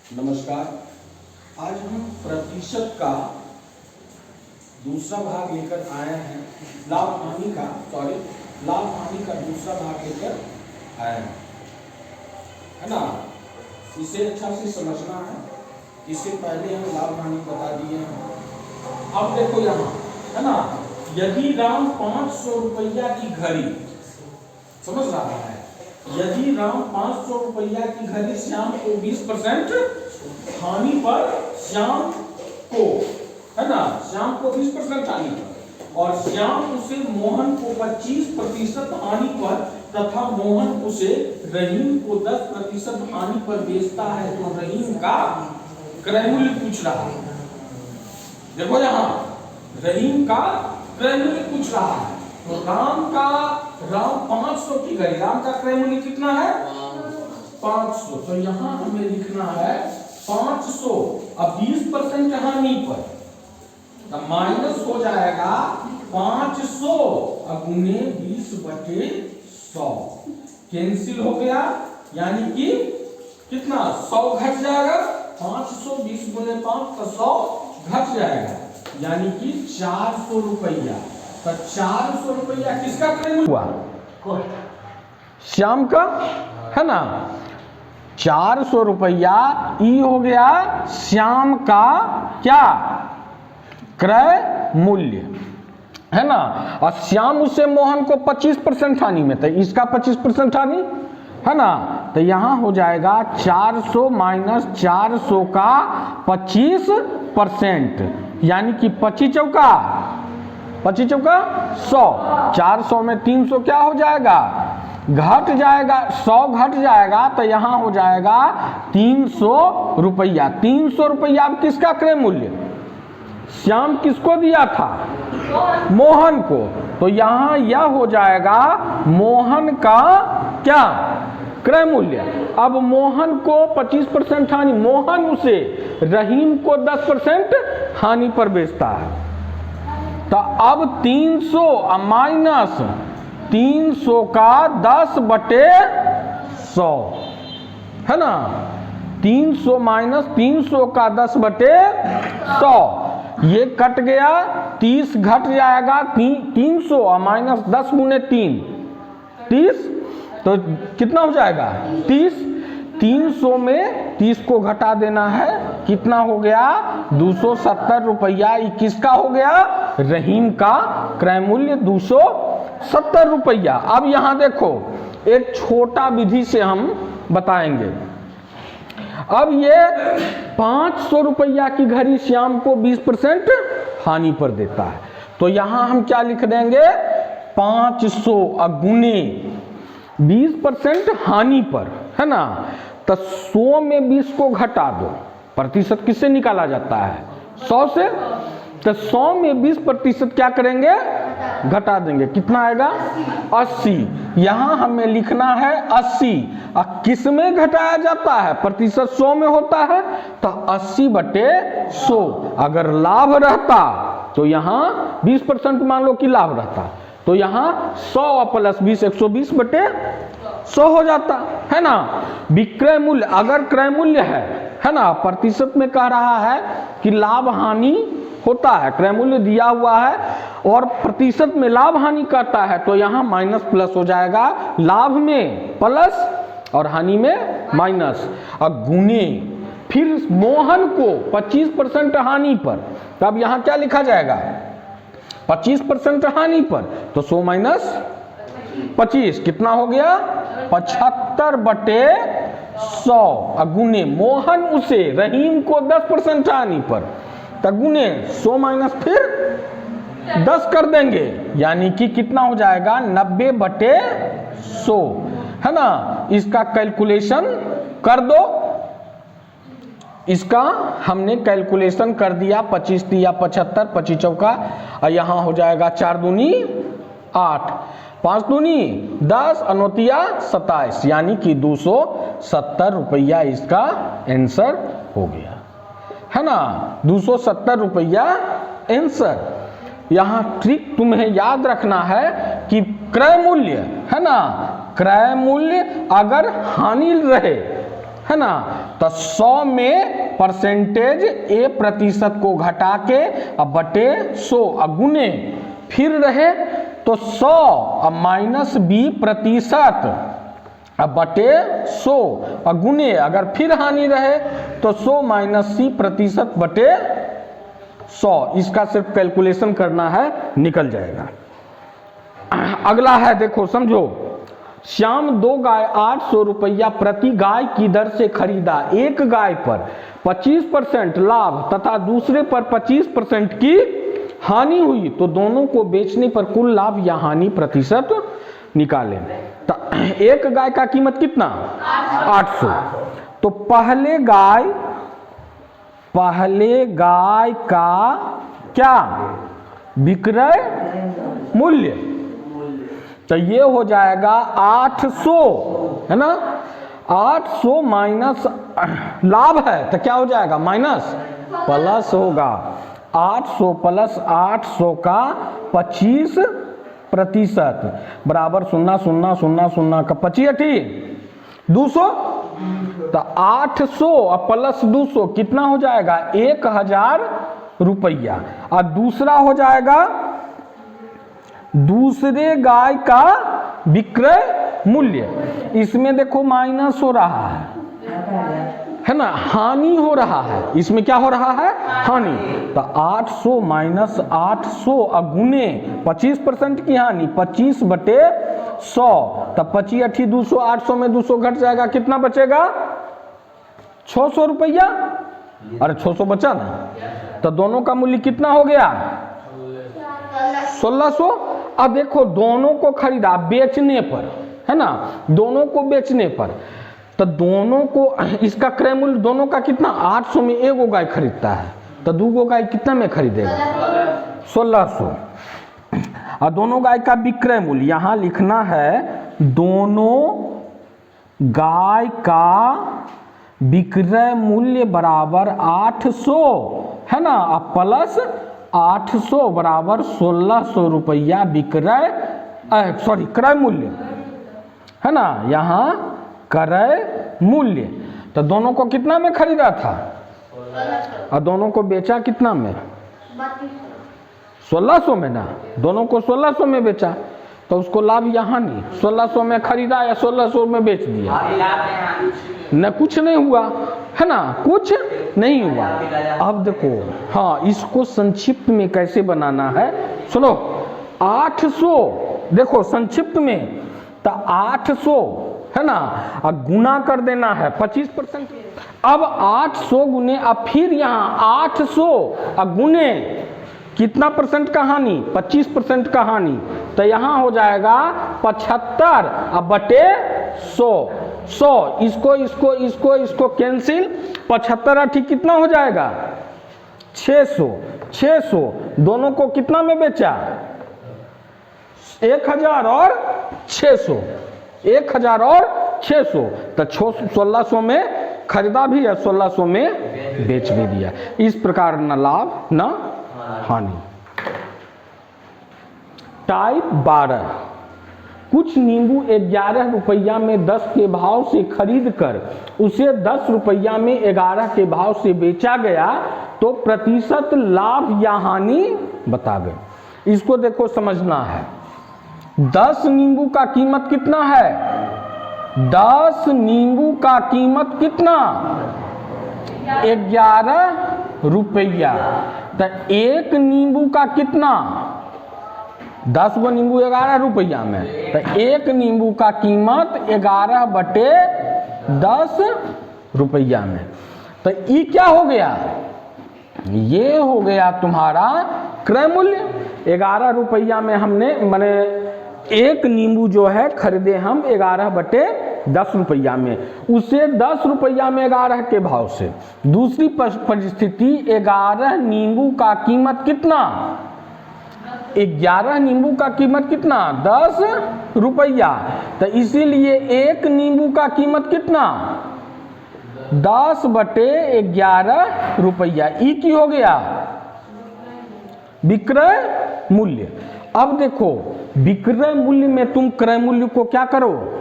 नमस्कार। आज हम प्रतिशत का दूसरा भाग लेकर आए हैं। लाभ हानि का दूसरा भाग लेकर आए हैं, है ना। इसे अच्छा से समझना है। इससे पहले हम लाभ हानि बता दिए हैं। अब देखो यहाँ, है ना, यदि राम 500 रुपया की घड़ी, समझ रहा है, यदि राम 500 रुपया की घड़ी श्याम को 20% हानि पर, श्याम को, है ना, श्याम को 20% हानि पर, और श्याम उसे मोहन को 25% हानि पर तथा मोहन उसे रहीम को 10% हानि पर बेचता है, तो रहीम का क्रय मूल्य पूछ रहा है। देखो यहाँ रहीम का क्रय मूल्य पूछ रहा है। तो राम 500 की घड़ी, राम का क्रय मूल्य कितना है? 500। तो यहाँ हमें लिखना है 500। अब 20% हानि पर, तो माइनस हो जाएगा 500 गुने 20/100, कैंसिल हो गया, यानी कि कितना 100 घट जाएगा। 500 20 गुने 5 तो 100 घट जाएगा, यानी कि 400 रुपया। तो 400 रुपया किसका क्रय मूल्य हुआ? श्याम का, है ना। 400 रुपया ई हो गया श्याम का क्या क्रय मूल्य, है ना। और श्याम उससे मोहन को 25% हानि में, तो इसका 25% हानि, है ना। तो यहां हो जाएगा 400 माइनस 400 का 25%, यानी कि 25 चौका 100। 400 में 300 क्या हो जाएगा? घट जाएगा, 100 घट जाएगा, तो यहां हो जाएगा 300 रुपया। 300 रुपया अब किसका क्रय मूल्य? श्याम किसको दिया था? मोहन को। तो यहां यह हो जाएगा मोहन का क्या क्रय मूल्य। अब मोहन को 25% हानि, मोहन उसे रहीम को 10% हानि पर बेचता है। तो अब 300 माइनस 300 का 10/100, है ना। 300 माइनस 300 का 10/100, ये कट गया, 30 घट जाएगा, 300 माइनस 10 गुने 3 30, तो कितना हो जाएगा? 30। 300 में 30 को घटा देना है, कितना हो गया? 270 रुपया। किसका हो गया? रहीम का क्रय मूल्य 270 रुपया। अब यहां देखो, एक छोटा विधि से हम बताएंगे। अब ये 500 रुपया की घड़ी श्याम को 20% हानि पर देता है, तो यहां हम क्या लिख देंगे? 500 गुने 20% हानि पर, है ना। तो 100 में 20 को घटा दो, प्रतिशत किससे निकाला जाता है? 100 से। तो 100 में 20% क्या करेंगे? घटा देंगे, कितना आएगा? 80। यहां हमें लिखना है 80। किस में घटाया जाता है? प्रतिशत 100 में होता है, तो 80/100। अगर लाभ रहता तो यहां 20% मान लो कि लाभ रहता, तो यहां 100 प्लस 20 120/100 हो जाता, है ना। विक्रय मूल्य, अगर क्रय मूल्य है ना, प्रतिशत में कह रहा है कि लाभ हानि होता है, क्रय मूल्य दिया हुआ है और प्रतिशत में लाभ हानि करता है, तो यहां माइनस प्लस हो जाएगा, लाभ में प्लस और हानि में माइनस, और गुने फिर मोहन को 25% हानि पर। तब यहां क्या लिखा जाएगा? 25% हानि पर, तो 100 माइनस 25 कितना हो गया? 75/100 गुने मोहन उसे रहीम को 10% हानि पर, तब गुने 100 माइनस फिर 10 कर देंगे, यानी कि कितना हो जाएगा? 90/100, है ना। इसका कैलकुलेशन कर दो। इसका हमने कैलकुलेशन कर दिया, 25 दिया 75, 25 चौका, और यहां हो जाएगा 4 दूनी 8, 5 दूनी 10, अनोतिया 27, यानी कि 270 रुपया इसका आंसर हो गया, है ना। 270 रुपया आंसर। यहां ट्रिक तुम्हें याद रखना है कि क्रय मूल्य, है ना, क्रय मूल्य अगर हानि रहे है ना। तो 100 में परसेंटेज ए प्रतिशत को घटा के अब बटे 100 गुने, फिर रहे तो 100 अब माइनस बी प्रतिशत अब बटे 100 और गुने, अगर फिर हानि रहे तो 100 माइनस सी प्रतिशत बटे 100। इसका सिर्फ कैलकुलेशन करना है, निकल जाएगा। अगला है, देखो समझो, श्याम 2 गाय 800 रुपया प्रति गाय की दर से खरीदा। एक गाय पर 25% लाभ तथा दूसरे पर 25% की हानि हुई, तो दोनों को बेचने पर कुल लाभ या हानि प्रतिशत निकालें। तो एक गाय का कीमत कितना? 800। तो पहले गाय का क्या विक्रय मूल्य, तो ये हो जाएगा 800, है ना। 800 माइनस लाभ है तो क्या हो जाएगा? माइनस, प्लस होगा। 800 प्लस 800 का 25% बराबर 0 0 0 0 का 25 200। तो 800 और प्लस 200 कितना हो जाएगा? 1000 रुपया। और दूसरा हो जाएगा दूसरे गाय का विक्रय मूल्य। इसमें देखो माइनस हो रहा है ना, हानि हो रहा है। इसमें क्या हो रहा है? हानि। तो 800 माइनस 800 गुने 25% की हानि, 25 बटे 100। तो 25 8 200, 800 में 200 घट जाएगा, कितना बचेगा? 600 रुपया। अरे 600 बचा ना, तो दोनों का मूल्य कितना हो गया? 1600। अब देखो दोनों को खरीदा बेचने पर, है ना, दोनों को बेचने पर, तो दोनों को इसका क्रय मूल्य दोनों का कितना? 800 में एगो गाय खरीदता है, तो दूगो गाय कितना में खरीदेगा? 1600। और दोनों गाय का विक्रय मूल्य यहां लिखना है, दोनों गाय का विक्रय मूल्य बराबर 800, है ना, प्लस 800 बराबर 1600 रुपया विक्रय क्रय मूल्य, है ना, यहाँ क्रय मूल्य। तो दोनों को कितना में खरीदा था और दोनों को बेचा कितना में? 1600 में ना, दोनों को 1600 में बेचा, तो उसको लाभ यहाँ नहीं। 1600 में खरीदा या 1600 में बेच दिया, न कुछ नहीं हुआ, है ना, कुछ नहीं हुआ। अब देखो, हाँ, इसको संक्षिप्त में कैसे बनाना है, सुनो। 800 देखो संक्षिप्त में, तो 800, है ना, अब गुना कर देना है 25%। अब 800 गुने, अब फिर यहाँ 800 गुने कितना परसेंट का हानि? 25% का हानि। तो यहाँ हो जाएगा 75 अब बटे 100। इसको कैंसिल, 75 ठीक कितना हो जाएगा? 600। दोनों को कितना में बेचा? 1000 और 600, 1000 और 600। तो 1600 में खरीदा भी है, 1600 में बेच भी दिया। इस प्रकार न लाभ न हानि। टाइप 12, कुछ नींबू 11 रुपया में 10 के भाव से खरीद कर उसे 10 रुपया में 11 के भाव से बेचा गया, तो प्रतिशत लाभ या हानि बतावे। इसको देखो समझना है। 10 नींबू का कीमत कितना है? 10 नींबू का कीमत कितना? 11 रुपया। तो एक नींबू का कितना? 10 गो नींबू 11 रुपया में, तो एक नींबू का कीमत 11 बटे 10 रुपया में। तो ये क्या हो गया? ये हो गया तुम्हारा क्रय मूल्य। 11 रुपया में हमने माने एक नींबू जो है खरीदे हम 11 बटे 10 रुपया में, उसे 10 रुपया में 11 के भाव से। दूसरी परिस्थिति, 11 नींबू का कीमत कितना? 11 नींबू का कीमत कितना? 10 रुपया। तो इसीलिए एक नींबू का कीमत कितना? 10 बटे 11 रुपया। ई की हो गया? विक्रय मूल्य। अब देखो, विक्रय मूल्य में तुम क्रय मूल्य को क्या करो?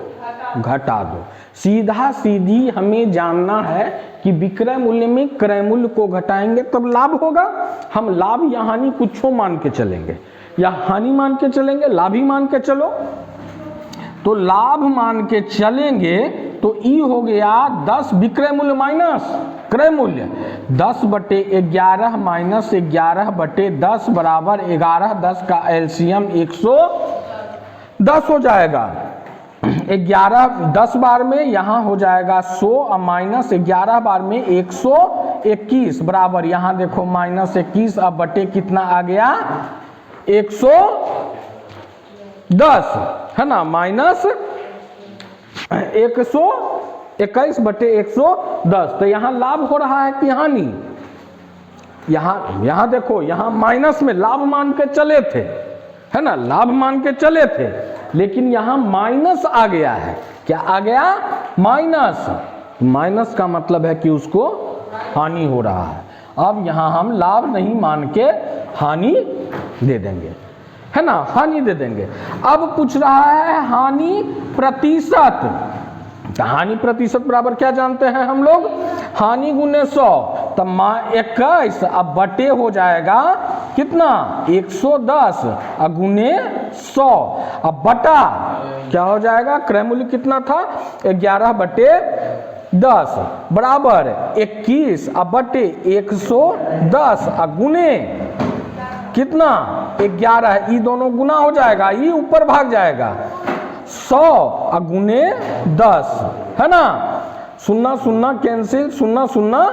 घटा दो। सीधा सीधी हमें जानना है कि विक्रय मूल्य में क्रय मूल्य को घटाएंगे तब लाभ होगा। हम लाभ या हानि कुछ मान के चलेंगे, या हानि मान के चलेंगे, लाभ ही मान के चलो। तो लाभ मान के चलेंगे तो ई हो गया 10 विक्रय मूल्य माइनस क्रय मूल्य, 10/11 माइनस 11/10 बराबर 11। 10 का एलसीएम 110 हो जाएगा। 10 बार में यहाँ हो जाएगा 100 और माइनस 11 बार में 121 बराबर, यहाँ देखो -21 अब बटे कितना आ गया 110 है ना, -121/110। तो यहाँ लाभ हो रहा है कि हानि? यहाँ देखो, यहाँ माइनस में लाभ मान के चले थे, है ना, लाभ मान के चले थे, लेकिन यहाँ माइनस आ गया है। क्या आ गया? माइनस। माइनस का मतलब है कि उसको हानि हो रहा है। अब यहाँ हम लाभ नहीं मान के हानि दे देंगे, है ना, हानि दे देंगे। अब पूछ रहा है हानि प्रतिशत। तो हानि प्रतिशत बराबर क्या जानते हैं हम लोग? हानि गुने 100, तब 21 अब बटे हो जाएगा कितना 110 और गुने 100 अब बटा क्या हो जाएगा? क्रय मूल्य कितना था 11/10 बराबर 21 अब बटे 110 और गुने कितना 11, ये दोनों गुना हो जाएगा, ये ऊपर भाग जाएगा 100 और गुने 10, है ना। 0 0 कैंसिल, 0 0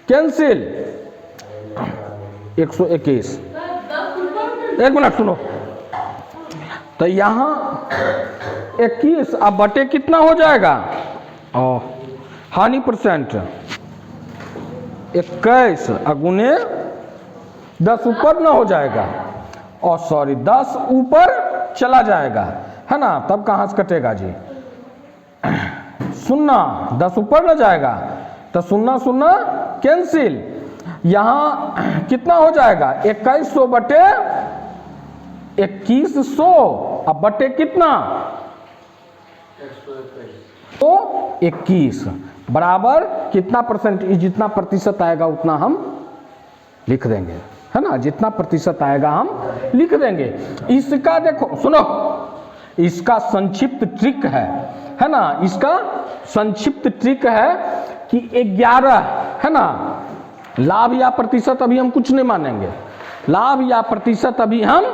कैंसिल, 121। एक मिनट सुनो, तो यहाँ 21 अब बटे कितना हो जाएगा? हानि परसेंट 21 और गुने 10 ऊपर ना हो जाएगा, और सॉरी 10 ऊपर चला जाएगा, है ना, तब कहाँ से कटेगा जी? 0 10 ऊपर ना जाएगा तो 0 0 कैंसिल, यहाँ कितना हो जाएगा 2100 बटे 2100 अब बटे कितना तो 21 बराबर कितना परसेंट, जितना प्रतिशत आएगा उतना हम लिख देंगे, है ना, जितना प्रतिशत आएगा हम लिख देंगे। इसका देखो सुनो, इसका संक्षिप्त ट्रिक है ना, इसका संक्षिप्त ट्रिक है कि 11, है ना, लाभ या प्रतिशत अभी हम कुछ नहीं मानेंगे, लाभ या प्रतिशत अभी हम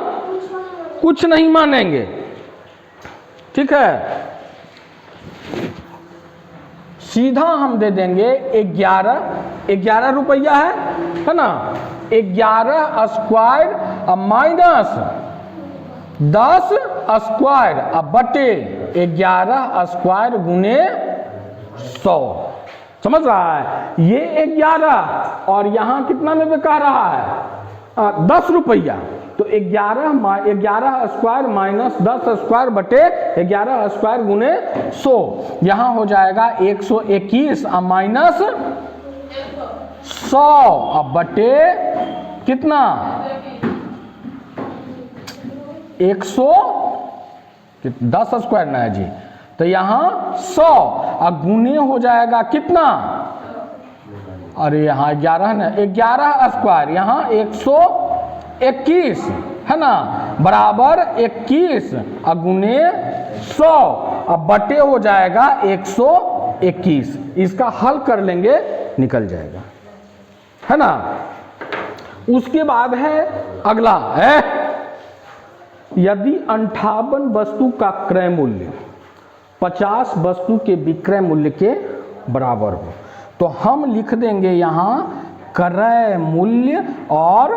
कुछ नहीं मानेंगे, ठीक है। सीधा हम दे देंगे 11 रुपया है ना, 11 स्क्वायर माइनस 10 स्क्वायर अब बटे 11 स्क्वायर गुने 100, समझ रहा है। ये 11 और यहाँ कितना में बिका रहा है 10 रुपया, तो 11 स्क्वायर माइनस 10 स्क्वायर बटे 11 स्क्वायर गुने 100, यहाँ हो जाएगा 121 माइनस 100 अब बटे कितना 110 स्क्वायर ना है जी, तो यहाँ 100 और गुने हो जाएगा कितना, अरे यहाँ 11 ना, 11 स्क्वायर यहाँ 121 है ना बराबर 21 और गुने 100 अब बटे हो जाएगा 121। इसका हल कर लेंगे निकल जाएगा, है ना। उसके बाद है अगला है, यदि 58 वस्तु का क्रय मूल्य 50 वस्तु के विक्रय मूल्य के बराबर हो, तो हम लिख देंगे यहाँ क्रय मूल्य और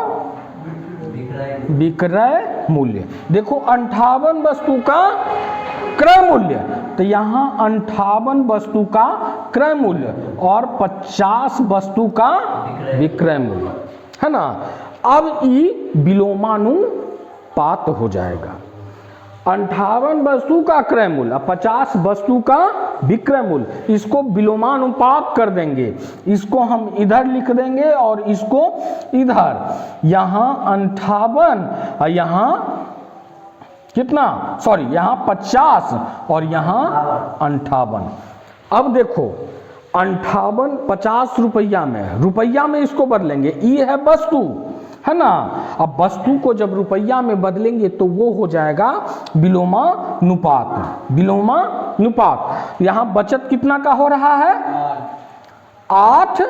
विक्रय मूल्य। देखो 58 वस्तु का क्रय मूल्य, तो यहाँ 58 वस्तु का क्रय मूल्य और 50 वस्तु का विक्रय मूल्य, है ना। अब ये विलोमानुपात हो जाएगा, 58 वस्तु का क्रय मूल्य और 50 वस्तु का विक्रय मूल्य, इसको विलोमानुपात कर देंगे, इसको हम इधर लिख देंगे और इसको इधर, यहाँ 58 और यहाँ कितना, सॉरी यहाँ 50 और यहाँ 58। अब देखो 58 50 रुपया में, रुपया में इसको बदलेंगे, ये है वस्तु है ना। अब वस्तु को जब रुपया में बदलेंगे तो वो हो जाएगा विलोमानुपात, विलोमानुपात। यहाँ बचत कितना का हो रहा है, 8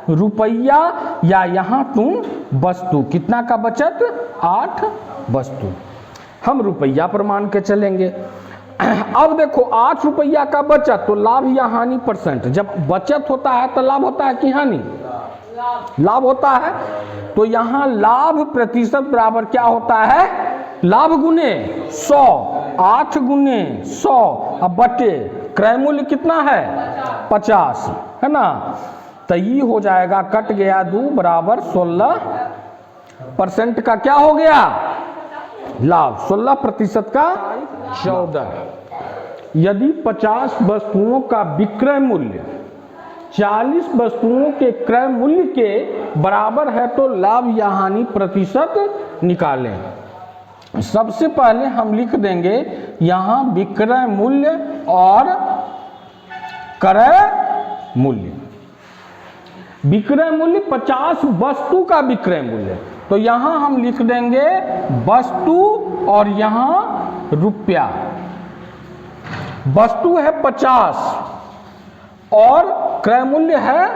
रुपया, या यहाँ तुम वस्तु कितना का बचत, 8 वस्तु, हम रुपया पर मान के चलेंगे। अब देखो 8 रुपया का बचत, तो लाभ या हानि परसेंट, जब बचत होता है तो लाभ होता है कि हानि, लाभ होता है। तो यहाँ लाभ प्रतिशत बराबर क्या होता है, लाभ गुने 100, 8 गुने 100, अब बटे क्रय मूल्य कितना है 50 है ना। तो ये हो जाएगा, कट गया 2 बराबर 16% का क्या हो गया लाभ, 16% का 14। यदि 50 वस्तुओं का विक्रय मूल्य 40 वस्तुओं के क्रय मूल्य के बराबर है तो लाभ या हानि प्रतिशत निकालें। सबसे पहले हम लिख देंगे यहाँ विक्रय मूल्य और क्रय मूल्य। विक्रय मूल्य 50 वस्तु का विक्रय मूल्य, तो यहाँ हम लिख देंगे वस्तु और यहाँ रुपया। वस्तु है 50 और क्रय मूल्य है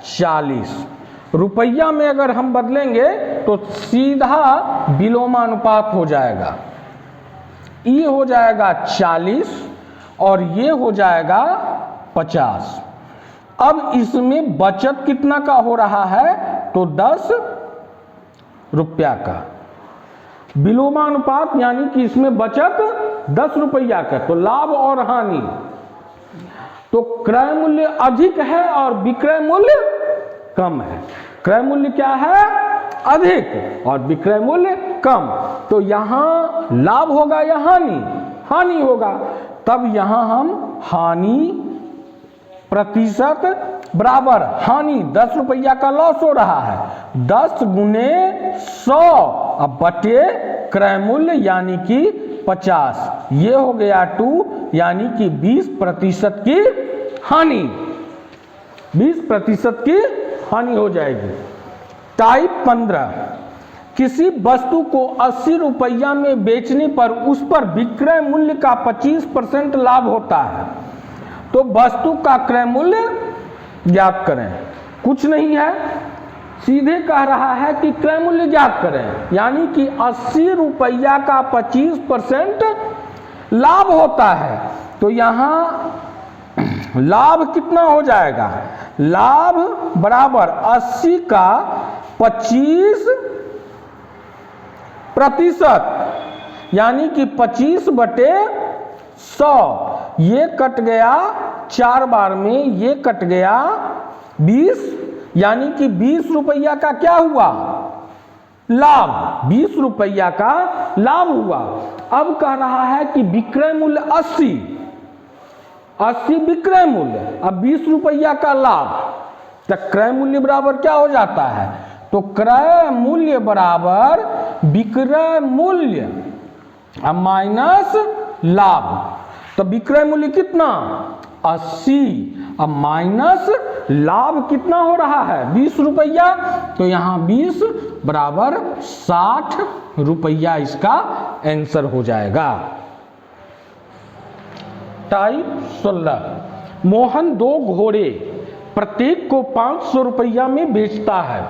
40। रुपया में अगर हम बदलेंगे तो सीधा विलोमानुपात हो जाएगा, ये हो जाएगा 40 और ये हो जाएगा 50। अब इसमें बचत कितना का हो रहा है, तो 10 रुपया का। विलोमानुपात यानी कि इसमें बचत 10 रुपया का, तो लाभ और हानि, तो क्रय मूल्य अधिक है और विक्रय मूल्य कम है। क्रय मूल्य क्या है अधिक और विक्रय मूल्य कम, तो यहाँ लाभ होगा या हानि, हानि होगा। तब यहाँ हम हानि प्रतिशत बराबर हानि 10 रुपया का लॉस हो रहा है, 10 गुने 100 अब बटे क्रय मूल्य यानी कि 50, ये हो गया 2 यानी कि 20% की हानि, 20% की हानि हो जाएगी। टाइप 15, किसी वस्तु को 80 रुपया में बेचने पर उस पर विक्रय मूल्य का 25% लाभ होता है, तो वस्तु का क्रय मूल्य ज्ञात करें। कुछ नहीं है, सीधे कह रहा है कि क्रय मूल्य ज्ञात करें, यानी कि 80 रुपया का 25% लाभ होता है, तो यहाँ लाभ कितना हो जाएगा, लाभ बराबर 80 का 25% यानी कि 25/100, ये कट गया 4 बार में, ये कट गया 20, यानी कि 20 रुपया का क्या हुआ लाभ, 20 रुपया का लाभ हुआ। अब कह रहा है कि विक्रय मूल्य 80 विक्रय मूल्य, अब 20 रुपया का लाभ, तो क्रय मूल्य बराबर क्या हो जाता है, तो क्रय मूल्य बराबर विक्रय मूल्य माइनस लाभ। तो विक्रय मूल्य कितना 80, अब माइनस लाभ कितना हो रहा है 20 रुपया, तो यहाँ 20 बराबर 60 रुपया इसका आंसर हो जाएगा। टाइप 16, मोहन 2 घोड़े प्रत्येक को 500 रुपया में बेचता है,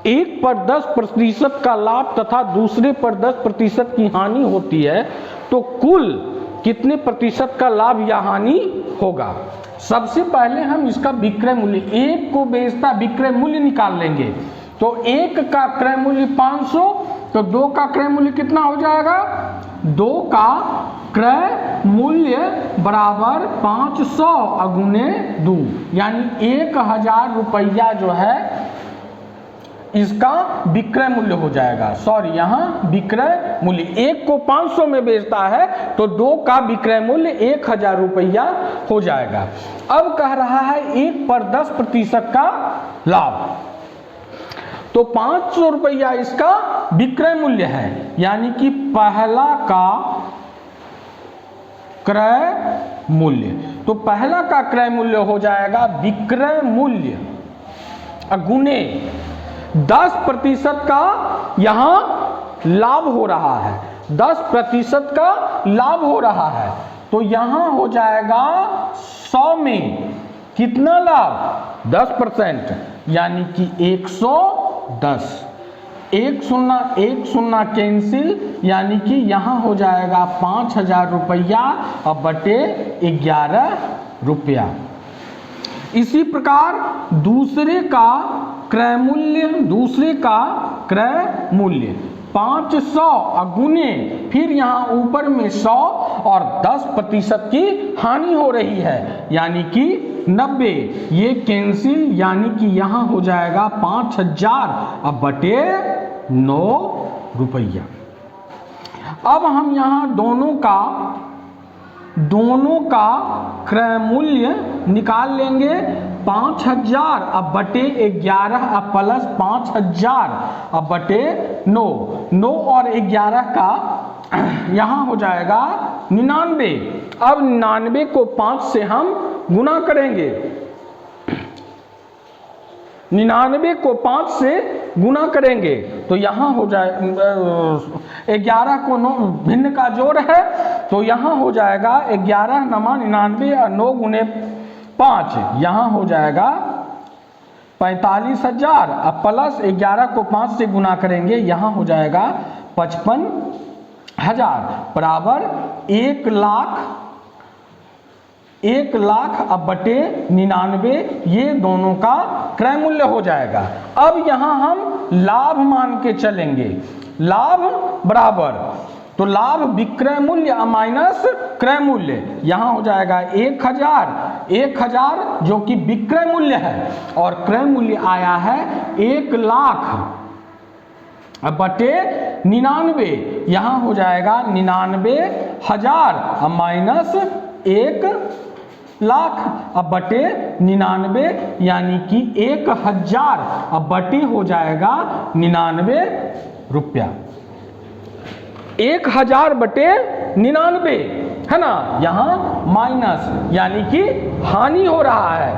एक पर 10% का लाभ तथा दूसरे पर 10% की हानि होती है, तो कुल कितने प्रतिशत का लाभ या हानि होगा। सबसे पहले हम इसका विक्रय मूल्य, एक को बेचता विक्रय मूल्य निकाल लेंगे, तो एक का क्रय मूल्य 500, तो 2 का क्रय मूल्य कितना हो जाएगा, 2 का क्रय मूल्य बराबर 500 गुने 2, यानी 1000 रुपया जो है इसका विक्रय मूल्य हो जाएगा। सॉरी, यहाँ विक्रय मूल्य, एक को 500 में बेचता है तो 2 का विक्रय मूल्य 1000 रुपया हो जाएगा। अब कह रहा है 1 पर 10% का लाभ, तो 500 रुपया इसका विक्रय मूल्य है, यानी कि पहला का क्रय मूल्य। तो पहला का क्रय मूल्य हो जाएगा विक्रय मूल्य गुने 10% का यहाँ लाभ हो रहा है, 10% का लाभ हो रहा है। तो यहाँ हो जाएगा 100 में कितना लाभ 10%, यानी कि 110। 1 0 कैंसिल, यानी कि यहाँ हो जाएगा 5000 रुपया अब बटे 11 रुपया। इसी प्रकार दूसरे का क्रय मूल्य 500 गुने, फिर यहाँ ऊपर में 100 और 10% की हानि हो रही है, यानी कि 90। ये कैंसिल, यानी कि यहाँ हो जाएगा 5000 अब बटे 9 रुपया। अब हम यहाँ दोनों का क्रय मूल्य निकाल लेंगे। 5000 अब बटे 11 अब प्लस 5000 अब बटे 9 और 11 का यहाँ हो जाएगा 99। अब 99 को 5 से हम गुना करेंगे, 99 को 5 से गुना करेंगे तो यहाँ हो जाए 11 को 9 भिन्न का जोड़ है, तो यहाँ हो जाएगा 11 नमा 99 और 9 गुने 5, यहाँ हो जाएगा 45,000। अब प्लस 11 को 5 से गुना करेंगे, यहाँ हो जाएगा 55,000 बराबर 1,00,000 अब बटे 99, ये दोनों का क्रय मूल्य हो जाएगा। अब यहाँ हम लाभ मान के चलेंगे, लाभ बराबर, तो लाभ विक्रय मूल्य माइनस क्रय मूल्य, यहाँ हो जाएगा 1000 जो कि विक्रय मूल्य है और क्रय मूल्य आया है 1,00,000 बटे 99, यहाँ हो जाएगा 99,000 माइनस 1,00,000 अब बटे 99, यानी कि 1000 अब बटे हो जाएगा 99 रुपया। 1000 बटे 99 है ना, यहाँ माइनस, यानी कि हानि हो रहा है।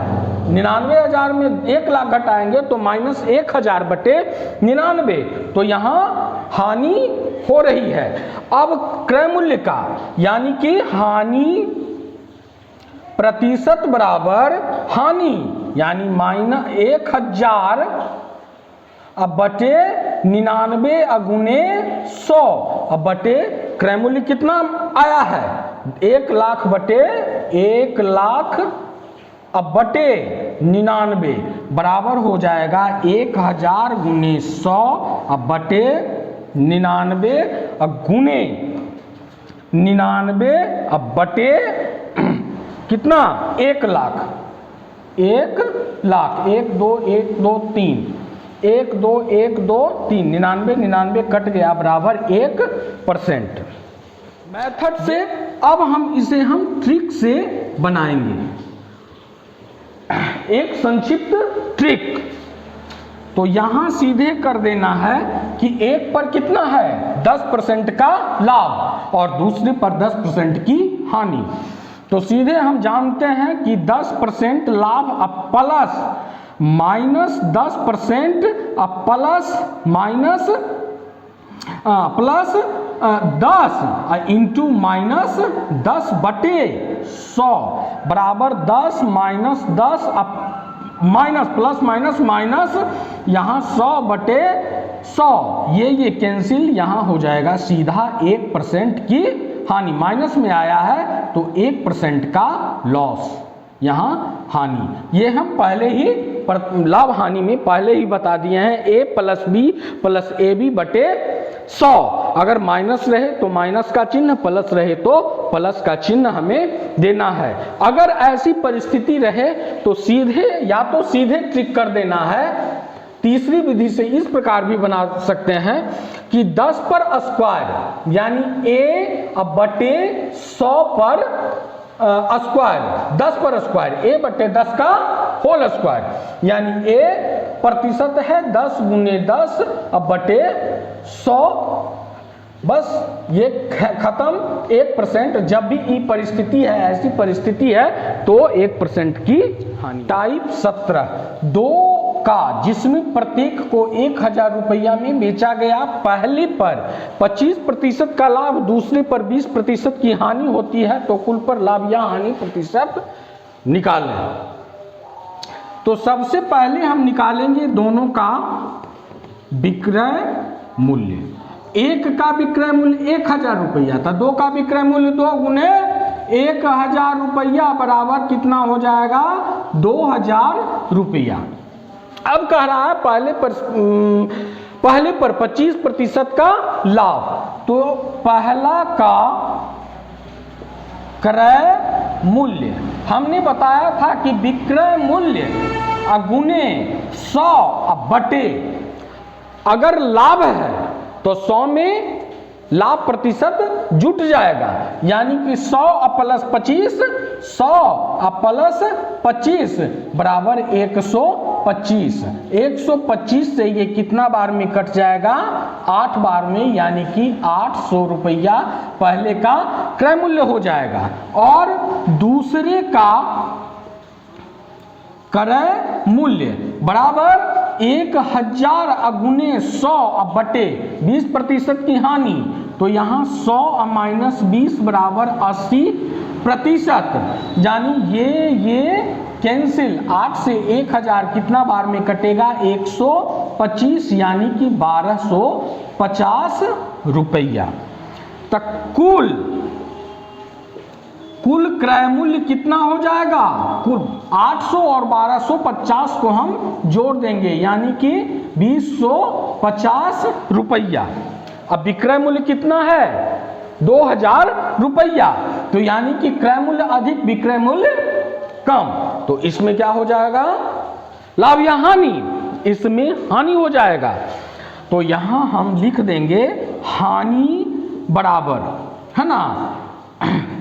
99,000 में 1,00,000 घटाएंगे तो माइनस 1000 बटे 99, तो यहाँ हानि हो रही है। अब क्रय मूल्य का, यानी कि हानि प्रतिशत बराबर हानि, यानी माइनस 1000 अब बटे 99 गुने 100 अब बटे क्रय मूल्य कितना आया है 1,00,000 बटे 1,00,000 अब बटे 99 बराबर हो जाएगा 1000 गुने 100 अब बटे 99 अब गुने 99 अब बटे कितना 1,00,000 1 2 1 2 3 1 2 1 2 3 99 कट गया बराबर 1%। मेथड से अब हम इसे ट्रिक से बनाएंगे, एक संक्षिप्त ट्रिक। तो यहां सीधे कर देना है कि एक पर कितना है 10% का लाभ और दूसरे पर 10% की हानि। तो सीधे हम जानते हैं कि 10% लाभ अब प्लस माइनस 10% अब plus minus plus 10 into minus 10 बटे 100 बराबर 10 माइनस 10 अब माइनस प्लस माइनस माइनस यहाँ 100 बटे 100, ये कैंसिल, यहाँ हो जाएगा सीधा 1% की हानि। माइनस में आया है तो 1% का लॉस, यहाँ हानि। ये हम पहले ही लाभ हानि में पहले ही बता दिए हैं, a plus B plus A B बटे 100। अगर माइनस रहे तो माइनस का चिन्ह, प्लस रहे तो प्लस का चिन्ह हमें देना है। अगर ऐसी परिस्थिति रहे तो सीधे या तो सीधे ट्रिक कर देना है। तीसरी विधि से इस प्रकार भी बना सकते हैं कि 10 पर स्क्वायर यानी a अब बटे 100 पर स्क्वायर, 10 पर स्क्वायर a बटे 10 का होल स्क्वायर, यानी a प्रतिशत है 10 गुने 10 अब बटे 100 बस ये खत्म। 1% जब भी ई परिस्थिति है, ऐसी परिस्थिति है तो 1% की हानि। टाइप 17, 2 का जिसमें प्रत्येक को 1000 रुपया में बेचा गया, पहले पर 25% का लाभ, दूसरे पर 20% की हानि होती है, तो कुल पर लाभ या हानि प्रतिशत निकालें। तो सबसे पहले हम निकालेंगे दोनों का विक्रय मूल्य। एक का विक्रय मूल्य 1000 रुपया था, 2 का विक्रय मूल्य 2 गुने 1000 रुपया बराबर कितना हो जाएगा? 2000 रुपया। अब कह रहा है पहले पर 25% का लाभ, तो पहला का क्रय मूल्य हमने बताया था कि विक्रय मूल्य गुने 100 बटे, अगर लाभ है तो 100 में लाभ प्रतिशत जुट जाएगा, यानी कि 100 प्लस 25, 100 प्लस 25 बराबर 125। 125 से ये कितना बार में कट जाएगा? 8 बार में, यानी कि 800 रुपया पहले का क्रय मूल्य हो जाएगा। और दूसरे का क्रय मूल्य बराबर 1000 गुने 100 बटे 20% की हानि, तो यहाँ 100 माइनस 20 बराबर 80%, यानी ये कैंसिल। 8 से 1000 कितना बार में कटेगा? 125, यानी कि 1250 रुपया। तक कुल क्रय मूल्य कितना हो जाएगा? कुल 800 और 1250 को हम जोड़ देंगे, यानी कि 2050 रुपया। अब विक्रय मूल्य कितना है? 2000 रुपया, तो यानी कि क्रय मूल्य अधिक विक्रय मूल्य कम, तो इसमें क्या हो जाएगा? लाभ या हानि? इसमें हानि हो जाएगा। तो यहां हम लिख देंगे हानि बराबर, है ना,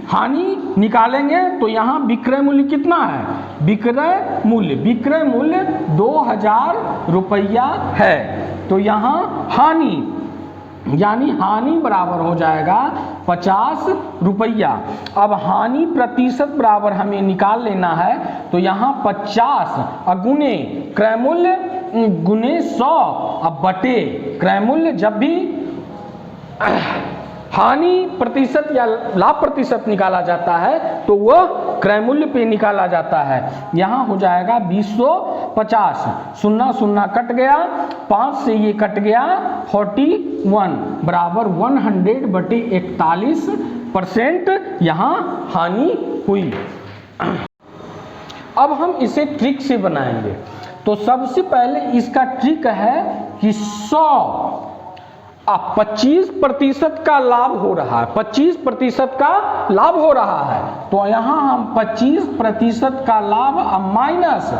हानि निकालेंगे तो यहां विक्रय मूल्य कितना है? विक्रय मूल्य 2000 रुपया है, तो यहां हानि, यानी हानि बराबर हो जाएगा 50 रुपया। अब हानि प्रतिशत बराबर हमें निकाल लेना है, तो यहाँ 50 गुने क्रय मूल्य गुने 100 अब बटे क्रय मूल्य। जब भी हानि प्रतिशत या लाभ प्रतिशत निकाला जाता है तो वह क्रय मूल्य पे निकाला जाता है। यहाँ हो जाएगा 2050, 0 0 कट गया, 5 से ये कट गया 41 बराबर 100 बटे 41% यहाँ हानि हुई। अब हम इसे ट्रिक से बनाएंगे। तो सबसे पहले इसका ट्रिक है कि 25% का लाभ हो रहा है, 25% का लाभ हो रहा है, तो यहाँ हम 25% का लाभ माइनस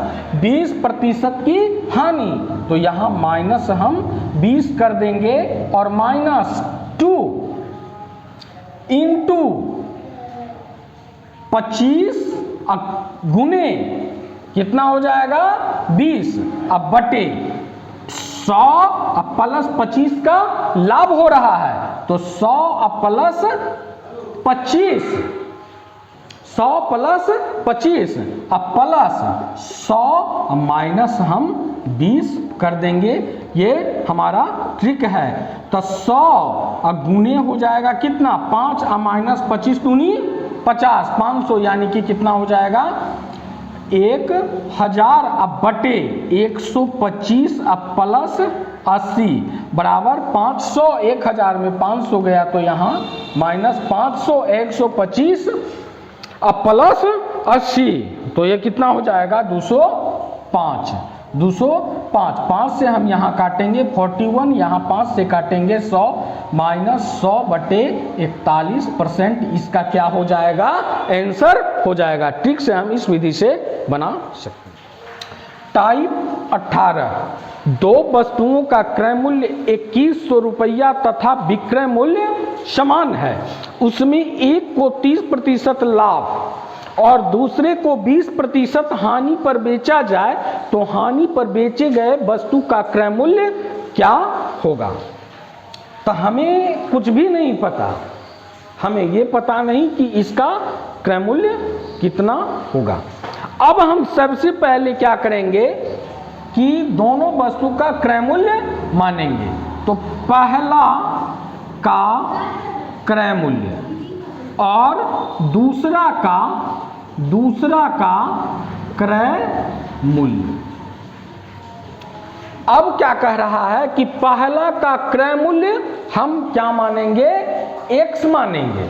20% की हानि, तो यहाँ माइनस हम 20 कर देंगे और माइनस 2 इंटू 25 गुने कितना हो जाएगा? 20 अब बटे 100 प्लस 25 का लाभ हो रहा है, तो 100 प्लस 25, 100 प्लस 25 अब प्लस 100 माइनस हम 20 कर देंगे। ये हमारा ट्रिक है। तो 100 गुने हो जाएगा कितना? 5 माइनस 25 दूनी 50, 500, यानी कि कितना हो जाएगा? 1000 अब बटे 125 अब प्लस 80 बराबर 500, 1000 में 500 गया तो यहाँ माइनस 500, 125 अब प्लस 80, तो ये कितना हो जाएगा? 205। 205, 5 से हम यहाँ काटेंगे 41, यहाँ 5 से काटेंगे 100, माइनस 100 बटे 41%, इसका क्या हो जाएगा? आंसर हो जाएगा। ट्रिक से हम इस विधि से बना सकते हैं। टाइप 18, 2 वस्तुओं का क्रय मूल्य 2100 रुपया तथा विक्रय मूल्य समान है, उसमें एक को 30% लाभ और दूसरे को 20% हानि पर बेचा जाए, तो हानि पर बेचे गए वस्तु का क्रय मूल्य क्या होगा? तो हमें कुछ भी नहीं पता, हमें ये पता नहीं कि इसका क्रय मूल्य कितना होगा। अब हम सबसे पहले क्या करेंगे कि दोनों वस्तु का क्रय मूल्य मानेंगे। तो पहला का क्रय मूल्य और दूसरा का क्रय मूल्य। अब क्या कह रहा है कि पहला का क्रय मूल्य हम क्या मानेंगे, x मानेंगे,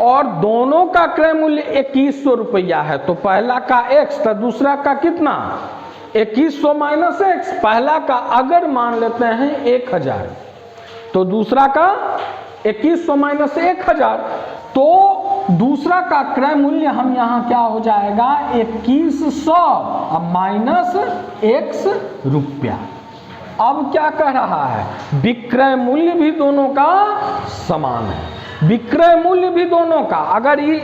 और दोनों का क्रय मूल्य 2100 रुपया है। तो पहला का x तो दूसरा का कितना, 2100 माइनस x। पहला का अगर मान लेते हैं 1000 तो दूसरा का 2100 माइनस 1000, तो दूसरा का क्रय मूल्य हम यहाँ क्या हो जाएगा 2100 माइनस x रुपया। अब क्या कह रहा है, विक्रय मूल्य भी दोनों का समान है। विक्रय मूल्य भी दोनों का, अगर ये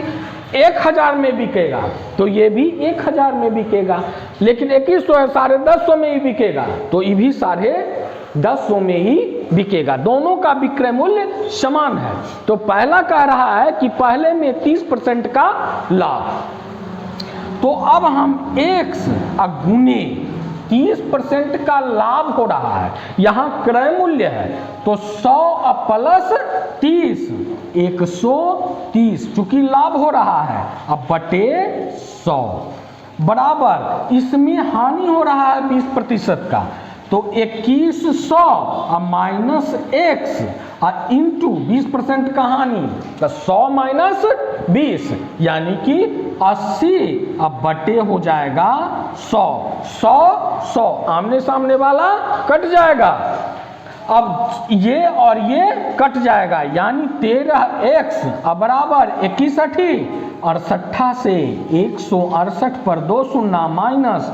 1000 में बिकेगा तो ये भी 1000 में बिकेगा, लेकिन 2100 है 150 में ही बिकेगा तो ये भी 150 में ही बिकेगा। दोनों का विक्रय मूल्य समान है। तो पहला कह रहा है कि पहले में 30% का लाभ, तो अब हम x गुने 30% का लाभ हो रहा है, यहाँ क्रय मूल्य है तो 100 प्लस 30 130, चूंकि लाभ हो रहा है, अब बटे 100 बराबर इसमें हानि हो रहा है 20% का, तो 2100 माइनस x इंटू 20% का हानि, तो 100 माइनस 20 यानी कि 80 अब बटे हो जाएगा 100 आमने सामने वाला कट जाएगा। अब ये और ये कट जाएगा, यानी 13x बराबर 21 68 से 168 पर 2 शून्य माइनस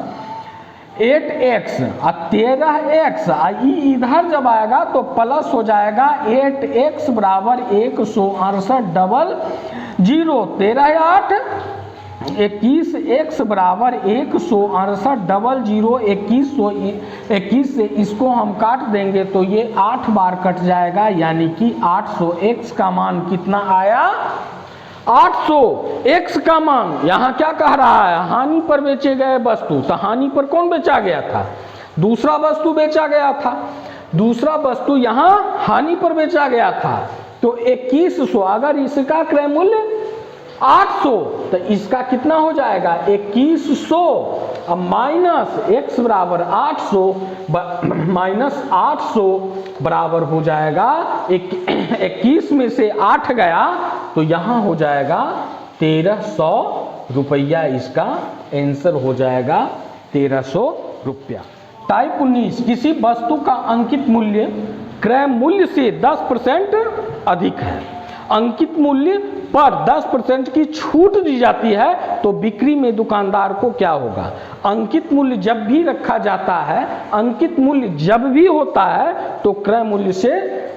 8x 13x इधर जब आएगा तो प्लस हो जाएगा 8x बराबर 168 डबल 0 13 8 21x बराबर 168 डबल 0 21 से इसको हम काट देंगे तो ये 8 बार कट जाएगा, यानी कि 800x का मान कितना आया 800x का मान। यहाँ क्या कह रहा है, हानि पर बेचे गए वस्तु, तो हानि पर कौन बेचा गया था, दूसरा वस्तु बेचा गया था, दूसरा वस्तु यहाँ हानि पर बेचा गया था। तो 2100 अगर इसका क्रय मूल्य 800 तो इसका कितना हो जाएगा 2100 अब माइनस x बराबर 800 माइनस 800 बराबर हो जाएगा 21 में से 8 गया तो यहाँ हो जाएगा 1300 रुपया, इसका आंसर हो जाएगा 1300 रुपया। टाइप 19, किसी वस्तु का अंकित मूल्य क्रय मूल्य से 10% अधिक है, अंकित मूल्य पर 10% की छूट दी जाती है तो बिक्री में दुकानदार को क्या होगा। अंकित मूल्य जब भी रखा जाता है, अंकित मूल्य जब भी होता है तो क्रय मूल्य से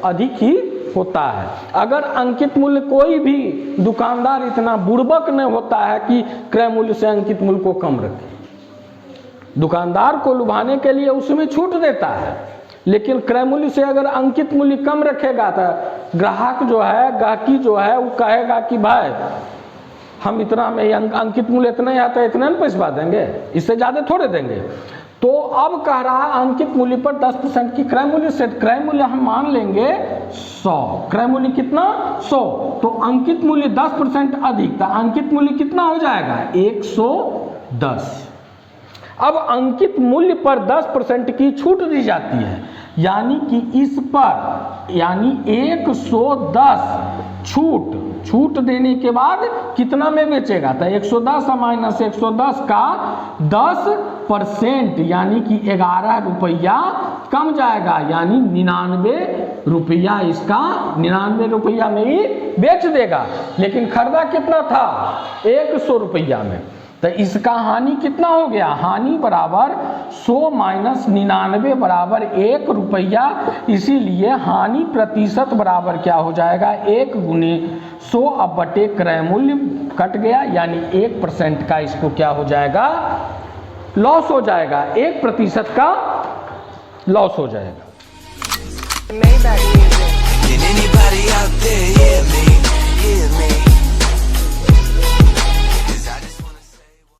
अधिक ही होता है। अगर अंकित मूल्य कोई भी दुकानदार इतना बुर्बक नहीं होता है कि क्रय मूल्य से अंकित मूल्य को कम रखे, दुकानदार को लुभाने के लिए उसमें छूट देता है, लेकिन क्रय मूल्य से अगर अंकित मूल्य कम रखेगा तो ग्राहक जो है, गाहकी जो है, वो कहेगा कि भाई हम इतना में अंकित मूल्य इतना ही आता है, इतना में पैसा देंगे, इससे ज़्यादा थोड़े देंगे। तो अब कह रहा है अंकित मूल्य पर 10% की क्रय मूल्य से, क्रय मूल्य हम मान लेंगे 100, क्रय मूल्य कितना 100, तो अंकित मूल्य 10% अधिक, तो अंकित मूल्य कितना हो जाएगा 110। अब अंकित मूल्य पर 10% की छूट दी जाती है, यानी कि इस पर यानी 110 छूट देने के बाद कितना में बेचेगा, तो 110 माइनस 110 का 10% यानी कि 11 रुपया कम जाएगा, यानी 99 रुपया, इसका 99 रुपया में ही बेच देगा। लेकिन खरीदा कितना था 100 रुपया में, तो इसका हानि कितना हो गया, हानि बराबर 100 माइनस 99 बराबर 1 रुपया, इसीलिए हानि प्रतिशत बराबर क्या हो जाएगा 1 गुने 100 अब बटे क्रय मूल्य कट गया, यानी 1% का इसको क्या हो जाएगा लॉस हो जाएगा, 1% का लॉस हो जाएगा। Everybody out there, hear me, hear me.